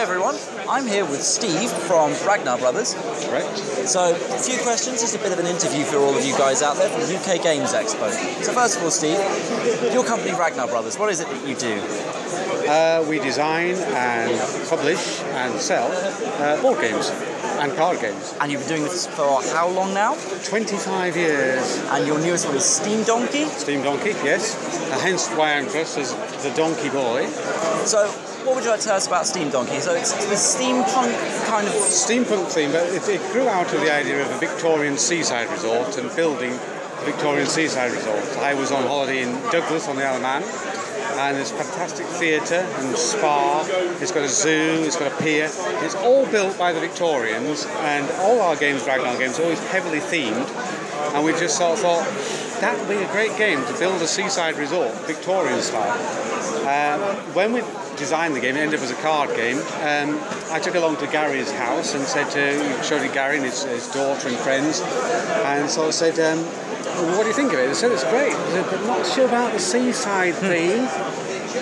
Hi everyone, I'm here with Steve from Ragnar Brothers. Correct. So, a few questions, just a bit of an interview for all of you guys out there from UK Games Expo. So first of all, Steve, your company Ragnar Brothers, what is it that you do? We design and publish and sell board games and card games. And you've been doing this for how long now? 25 years. And your newest one is Steam Donkey? Steam Donkey, yes. Hence why I'm dressed as the Donkey Boy. So, what would you like to tell us about Steam Donkey? So it's the steampunk kind of... Steampunk theme, but it grew out of the idea of a Victorian seaside resort and building a Victorian seaside resort. I was on holiday in Douglas on the Isle of Man, and there's fantastic theatre and spa, it's got a zoo, it's got a pier. It's all built by the Victorians, and all our games, Ragnar games, are always heavily themed, and we just sort of thought, that would be a great game to build a seaside resort, Victorian style. When we designed the game, it ended up as a card game. I took along to Gary's house and showed it Gary and his daughter and friends, and so I said, well, what do you think of it? They said it's great, but not sure about the seaside theme.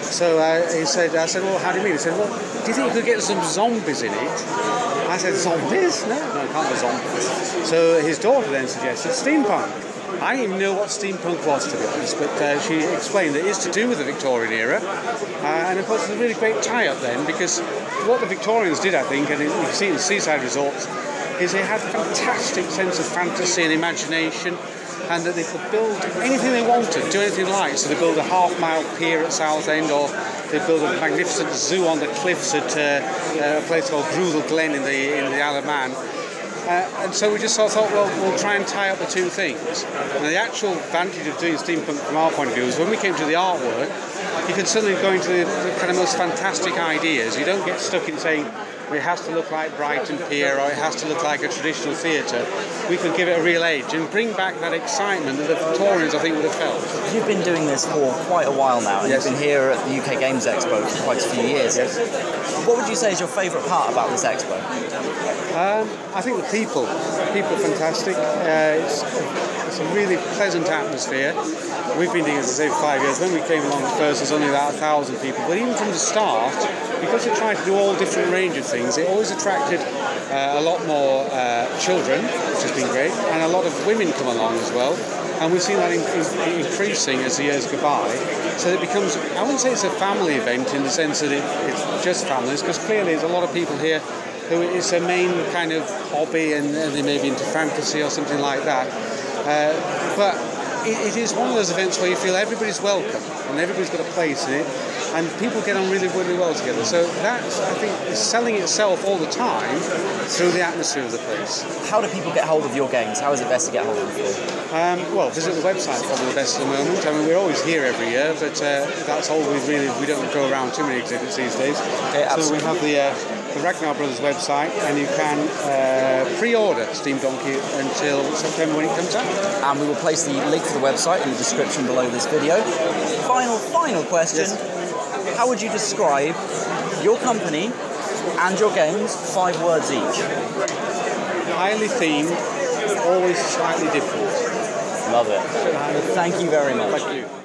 So I said, well, how do you mean? He said, well, do you think you could get some zombies in it? I said, zombies? No, it can't be zombies. So his daughter then suggested steampunk. I didn't even know what steampunk was, to be honest, but she explained that it is to do with the Victorian era, and of course it's a really great tie-up then, because what the Victorians did, I think, and you can see in the seaside resorts, is they had a fantastic sense of fantasy and imagination, and that they could build anything they wanted, do anything they liked. So they build a half-mile pier at Southend, or they build a magnificent zoo on the cliffs at a place called Grudel Glen in the Isle of Man. And so we just sort of thought, well, we'll try and tie up the two things. And the actual advantage of doing steampunk from our point of view is when we came to the artwork, you can suddenly go into the kind of most fantastic ideas. You don't get stuck in saying, it has to look like Brighton Pier, or it has to look like a traditional theatre. We could give it a real edge and bring back that excitement that the Victorians, I think, would have felt. You've been doing this for quite a while now, and yes. You've been here at the UK Games Expo for quite a few years. Yes. What would you say is your favourite part about this expo? I think the people. People are fantastic. It's a really pleasant atmosphere. We've been doing it, as I say, for 5 years. When we came along at first, there's only about 1,000 people. But even from the start, because they tried to do all different range of things, it always attracted a lot more children, which has been great, and a lot of women come along as well. And we've seen that increasing as the years go by. So it becomes, I wouldn't say it's a family event in the sense that it's just families, because clearly there's a lot of people here who it's their main kind of hobby, and they may be into fantasy or something like that. But it is one of those events where you feel everybody's welcome and everybody's got a place in it, and people get on really, really well together. So that, I think, is selling itself all the time through the atmosphere of the place. How do people get hold of your games? How is it best to get hold of you? Well, visit the website, probably the best at the moment. I mean, we're always here every year, but that's all we don't go around too many exhibits these days. Okay, so we have the Ragnar Brothers website, and you can pre-order Steam Donkey until September when it comes out. And we will place the link to the website in the description below this video. Final question. Yes. How would you describe your company and your games, 5 words each? Highly themed, always slightly different. Love it. Thank you very much. Thank you.